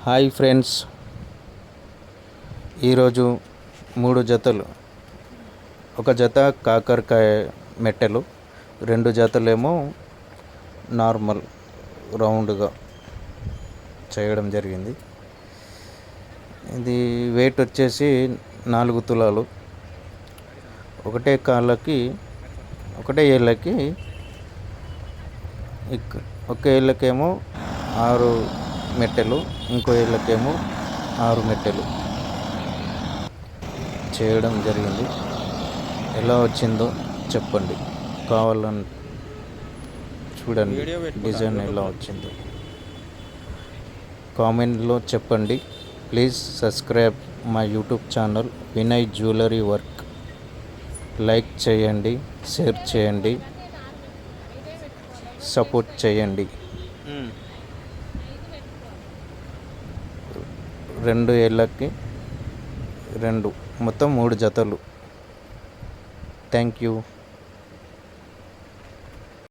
Hi friends, ఈరోజు 3 జతలు. ఒక జత కాకరకాయ మెట్టెలు, 2 జతలేమో నార్మల్ రౌండ్గా చేయడం జరిగింది. ఇది వెయిట్ వచ్చేసి 4 తులాలు. ఒకటే కాళ్ళకి ఒకటే ఏళ్ళకి ఒక ఏళ్ళకేమో 6 మెట్టెలు, ఇంకో ఏళ్ళకేమో 6 మెట్టెలు చేయడం జరిగింది. ఎలా వచ్చిందో చెప్పండి, కావాలని చూడండి డిజైన్ ఎలా వచ్చిందో కామెంట్లో చెప్పండి. Please subscribe my YouTube channel Vinay jewellery work. Like చేయండి, షేర్ చేయండి, సపోర్ట్ చేయండి. 2 ఏళ్ళకి 2, మొత్తం 3 జతలు. Thank you.